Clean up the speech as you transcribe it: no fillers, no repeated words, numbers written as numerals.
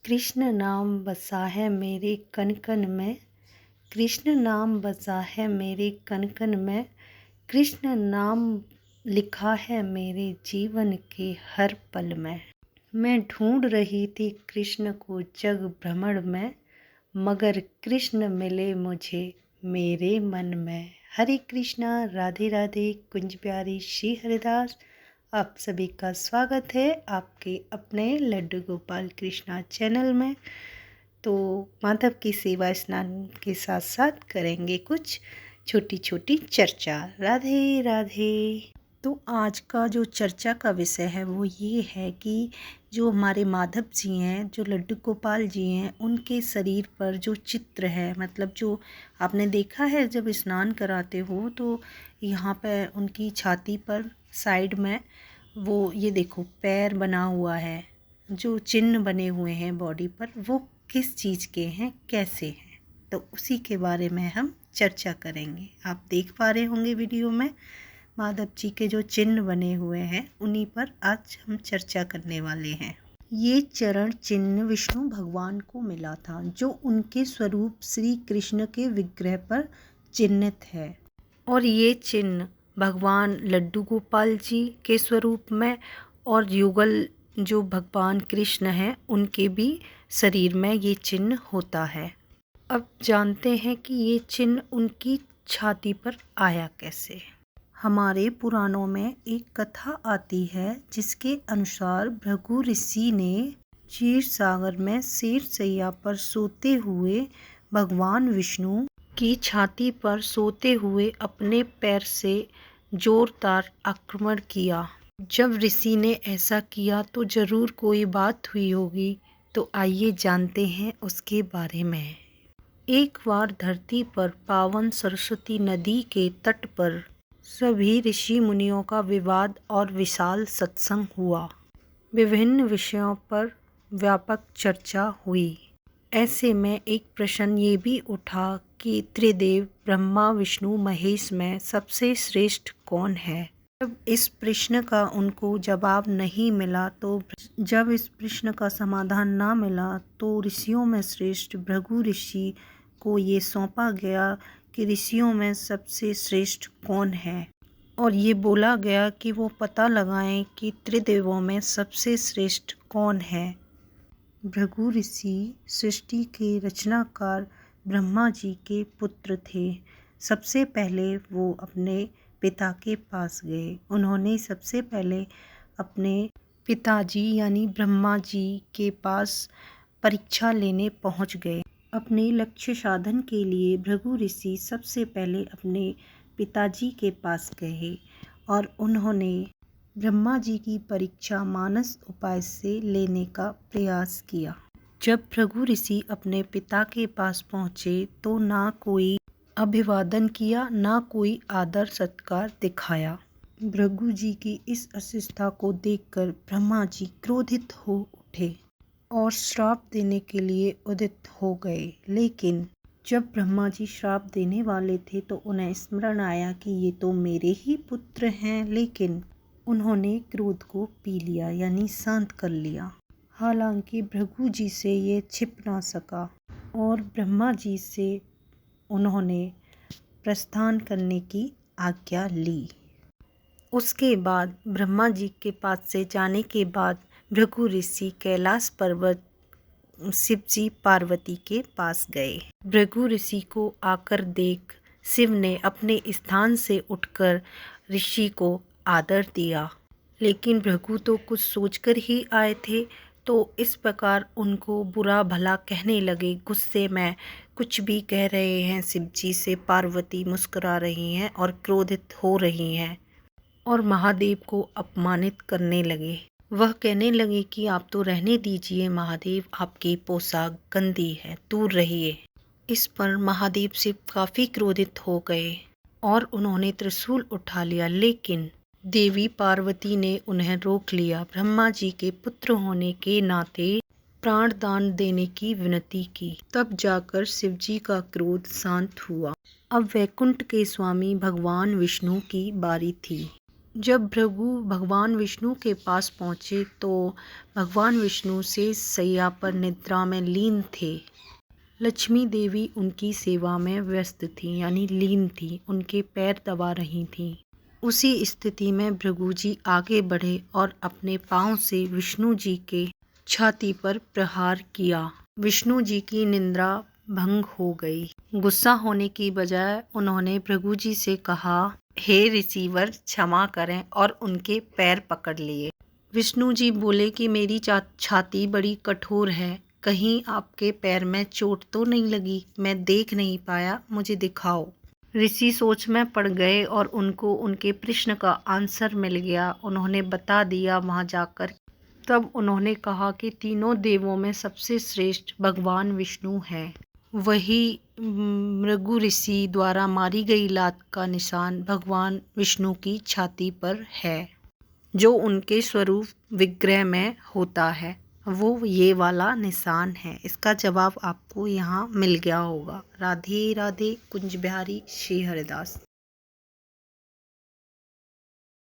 कृष्ण नाम बसा है मेरे कन कन में, कृष्ण नाम बसा है मेरे कन कन में, कृष्ण नाम लिखा है मेरे जीवन के हर पल में। मैं ढूंढ रही थी कृष्ण को जग भ्रमण में, मगर कृष्ण मिले मुझे मेरे मन में। हरे कृष्णा, राधे राधे, कुंज प्यारी श्री हरिदास। आप सभी का स्वागत है आपके अपने लड्डू गोपाल कृष्णा चैनल में। तो माधव की सेवा स्नान के साथ साथ करेंगे कुछ छोटी छोटी चर्चा। राधे राधे। तो आज का जो चर्चा का विषय है वो ये है कि जो हमारे माधव जी हैं, जो लड्डू गोपाल जी हैं, उनके शरीर पर जो चित्र है, मतलब जो आपने देखा है जब स्नान कराते हो तो यहाँ पर उनकी छाती पर साइड में वो ये देखो पैर बना हुआ है, जो चिन्ह बने हुए हैं बॉडी पर, वो किस चीज़ के हैं, कैसे हैं, तो उसी के बारे में हम चर्चा करेंगे। आप देख पा रहे होंगे वीडियो में माधव जी के जो चिन्ह बने हुए हैं, उन्हीं पर आज हम चर्चा करने वाले हैं। ये चरण चिन्ह विष्णु भगवान को मिला था, जो उनके स्वरूप श्री कृष्ण के विग्रह पर चिन्हित है। और ये चिन्ह भगवान लड्डू गोपाल जी के स्वरूप में और युगल जो भगवान कृष्ण हैं उनके भी शरीर में ये चिन्ह होता है। अब जानते हैं कि ये चिन्ह उनकी छाती पर आया कैसे। हमारे पुराणों में एक कथा आती है जिसके अनुसार भृगु ऋषि ने क्षीर सागर में शेर शैया पर सोते हुए भगवान विष्णु की छाती पर सोते हुए अपने पैर से जोरदार आक्रमण किया। जब ऋषि ने ऐसा किया तो जरूर कोई बात हुई होगी, तो आइए जानते हैं उसके बारे में। एक बार धरती पर पावन सरस्वती नदी के तट पर सभी ऋषि मुनियों का विवाद और विशाल सत्संग हुआ। विभिन्न विषयों पर व्यापक चर्चा हुई। ऐसे में एक प्रश्न ये भी उठा कि त्रिदेव ब्रह्मा विष्णु महेश में सबसे श्रेष्ठ कौन है। जब इस प्रश्न का उनको जवाब नहीं मिला तो जब इस प्रश्न का समाधान ना मिला तो ऋषियों में श्रेष्ठ भृगु ऋषि को ये सौंपा गया कि ऋषियों में सबसे श्रेष्ठ कौन है, और ये बोला गया कि वो पता लगाएं कि त्रिदेवों में सबसे श्रेष्ठ कौन है। भृगु ऋषि सृष्टि के रचनाकार ब्रह्मा जी के पुत्र थे। सबसे पहले वो अपने पिता के पास गए। उन्होंने सबसे पहले अपने पिताजी यानी ब्रह्मा जी के पास परीक्षा लेने पहुंच गए। अपने लक्ष्य साधन के लिए भृगु ऋषि सबसे पहले अपने पिताजी के पास गए और उन्होंने ब्रह्मा जी की परीक्षा मानस उपाय से लेने का प्रयास किया। जब भृगु ऋषि अपने पिता के पास पहुँचे तो ना कोई अभिवादन किया, ना कोई आदर सत्कार दिखाया। भृगु जी की इस अशिष्टता को देखकर ब्रह्मा जी क्रोधित हो उठे और श्राप देने के लिए उदित हो गए। लेकिन जब ब्रह्मा जी श्राप देने वाले थे तो उन्हें स्मरण आया कि ये तो मेरे ही पुत्र हैं, लेकिन उन्होंने क्रोध को पी लिया यानी शांत कर लिया। हालांकि भृगु जी से ये छिप ना सका और ब्रह्मा जी से उन्होंने प्रस्थान करने की आज्ञा ली। उसके बाद ब्रह्मा जी के पास से जाने के बाद भृगु ऋषि कैलाश पर्वत शिव जी पार्वती के पास गए। भृगु ऋषि को आकर देख शिव ने अपने स्थान से उठकर ऋषि को आदर दिया। लेकिन भृगु तो कुछ सोचकर ही आए थे, तो इस प्रकार उनको बुरा भला कहने लगे। गुस्से में कुछ भी कह रहे हैं शिव जी से। पार्वती मुस्कुरा रही हैं और क्रोधित हो रही हैं और महादेव को अपमानित करने लगे। वह कहने लगे कि आप तो रहने दीजिए महादेव, आपकी पोशाक गंदी है, दूर रहिए। इस पर महादेव शिव काफ़ी क्रोधित हो गए और उन्होंने त्रिशूल उठा लिया, लेकिन देवी पार्वती ने उन्हें रोक लिया। ब्रह्मा जी के पुत्र होने के नाते प्राण दान देने की विनती की। तब जाकर शिव जी का क्रोध शांत हुआ। अब वैकुंठ के स्वामी भगवान विष्णु की बारी थी। जब भृगु भगवान विष्णु के पास पहुँचे तो भगवान विष्णु से सैया पर निद्रा में लीन थे। लक्ष्मी देवी उनकी सेवा में व्यस्त थी, यानी लीन थी, उनके पैर दबा रही थीं। उसी स्थिति में भृगु जी आगे बढ़े और अपने पांव से विष्णु जी के छाती पर प्रहार किया। विष्णु जी की निद्रा भंग हो गई। गुस्सा होने की बजाय उन्होंने भृगु जी से कहा, हे ऋषिवर, क्षमा करें, और उनके पैर पकड़ लिए। विष्णु जी बोले कि मेरी छाती बड़ी कठोर है, कहीं आपके पैर में चोट तो नहीं लगी? मैं देख नहीं पाया, मुझे दिखाओ। ऋषि सोच में पड़ गए और उनको उनके प्रश्न का आंसर मिल गया। उन्होंने बता दिया वहां जाकर। तब उन्होंने कहा कि तीनों देवों में सबसे श्रेष्ठ भगवान विष्णु हैं। वही भृगु ऋषि द्वारा मारी गई लात का निशान भगवान विष्णु की छाती पर है, जो उनके स्वरूप विग्रह में होता है, वो ये वाला निशान है। इसका जवाब आपको यहाँ मिल गया होगा। राधे राधे। कुंज बिहारी श्री हरिदास।